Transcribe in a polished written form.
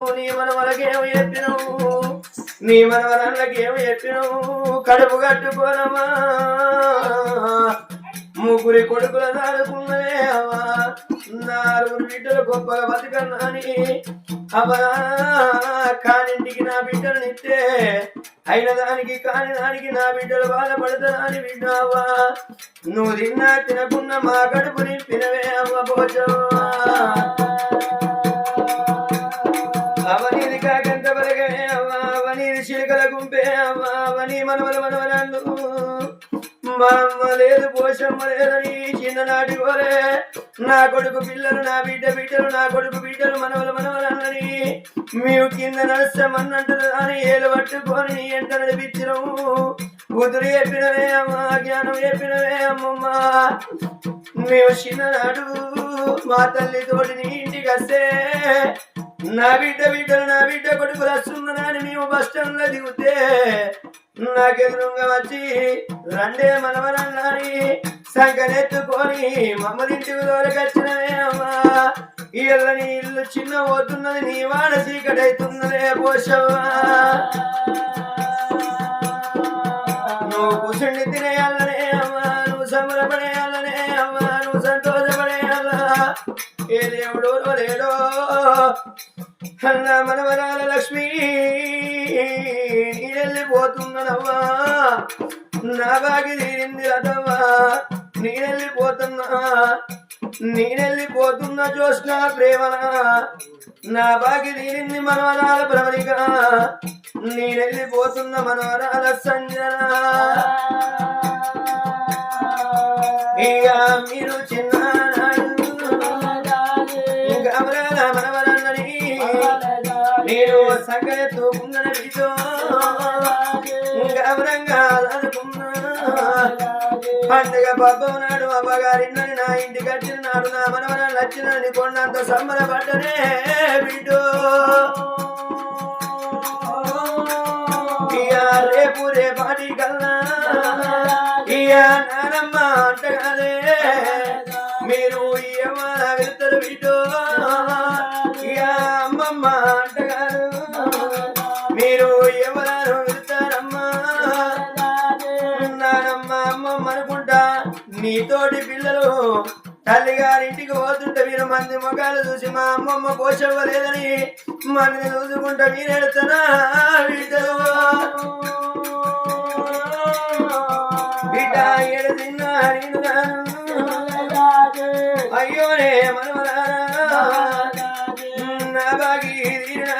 నీ మనవలకేమో చెప్పినవు, నీ మనవరాళ్ళకేమో చెప్పినవు. కడుపు కట్టుకోనమా ముగ్గురి కొడుకుల దాడుకున్నవే అవ్వా, నాలుగురు బిడ్డలు గొప్పగా బతికన్నాని అవ్వా. కానింటికి నా బిడ్డలు నిట్టే అయిన దానికి కాని దానికి నా బిడ్డలు బాధపడతానని విన్నావా. నువ్వు తిన్నా తినకున్న మా కడుపు నింపినవే అవ్వ పోచవా. అవనీది కాకంత బలగమే అవ్వా, అవనీది చిలుకల గుంపే అవ్వా, అవనీ మనవల మనవరాళ్ళు. మా అమ్మ లేదు పోషమ్మ లేదని చిన్ననాటి కోరే నా కొడుకు పిల్లలు నా బిడ్డ బిడ్డలు నా కొడుకు బిడ్డలు మనవల మనవరాళ్ళని మేము కింద నడుస్తామన్నంటారు అని ఏలు పట్టుకొని నీ ఎంట నడిపించినవు. కూతురు చెప్పినవే అమ్మా, జ్ఞానం చెప్పినవే అమ్మమ్మ. మేము చిన్ననాడు మా తల్లి తోటి నీ ఇంటికి వస్తే నా బిడ్డ బిడ్డలు నా బిడ్డ కొడుకులు వస్తున్నారని మేము బస్ స్టాండ్ లో దిగుతే నాకెదురుగా వచ్చి రండే మనవరన్నాని సంకనెత్తుకొని మమ్మలింటికి దూరకొచ్చినవే అమ్మా. ఇళ్ళ నీ ఇల్లు చిన్న పోతున్నది, నీ వాడ చీకటైతున్నదే పోషవ్వా. నువ్వు కూర్చుండి తినేయాలనే అమ్మా, నువ్వు సంబరపడేయాలనే అమ్మా, నువ్వు సంతోషపడేయాలా. ఏ దేవుడో లేడో అన్న మనవరాల లక్ష్మి నేనెళ్ళిపోతున్నానవ్వా, నా బాగి తీరింది రథవ్వా. నేనెళ్ళిపోతున్నా జోష్ణ ప్రేమనా, నా బాగి తీరింది మనవరాల భ్రమణిక. నేనెళ్ళిపోతున్న మనవరాల సంజన. ఇక మీరు చిన్ననాడు గమరాల మనవరాలని నేను సంగతున్న వీడితో గమరంగా అనుకున్నా. పండుగ పబ్బం నాడు అమ్మగారిన్నని నా ఇంటికి వచ్చిన నాడు నా మనవరాలు వచ్చినని కొండంత సంబరపడ్డనే బిడ్డో. ఇక రేపు రేపాటి కల్లా ఇక నానమ్మ అంటగానే మీరు ఏమన్నా వెళ్తారు బిడ్డో. ఇక అమ్మమ్మ అంటగారు మీరు ఎవరు వెళ్తారమ్మా. నానమ్మ అమ్మమ్మ అనుకుంటా నీతోటి పిల్లలు తల్లిగారింటికి పోతుంటే మీరు మంది మొగాలు చూసి మా అమ్మమ్మ పోషవ్వలేదని మనని చూసుకుంటా మీరు ఎడతానా బిడ్డలు. బిడ్డ ఎడతిన్నా నేను అయ్యోనే మనవరారా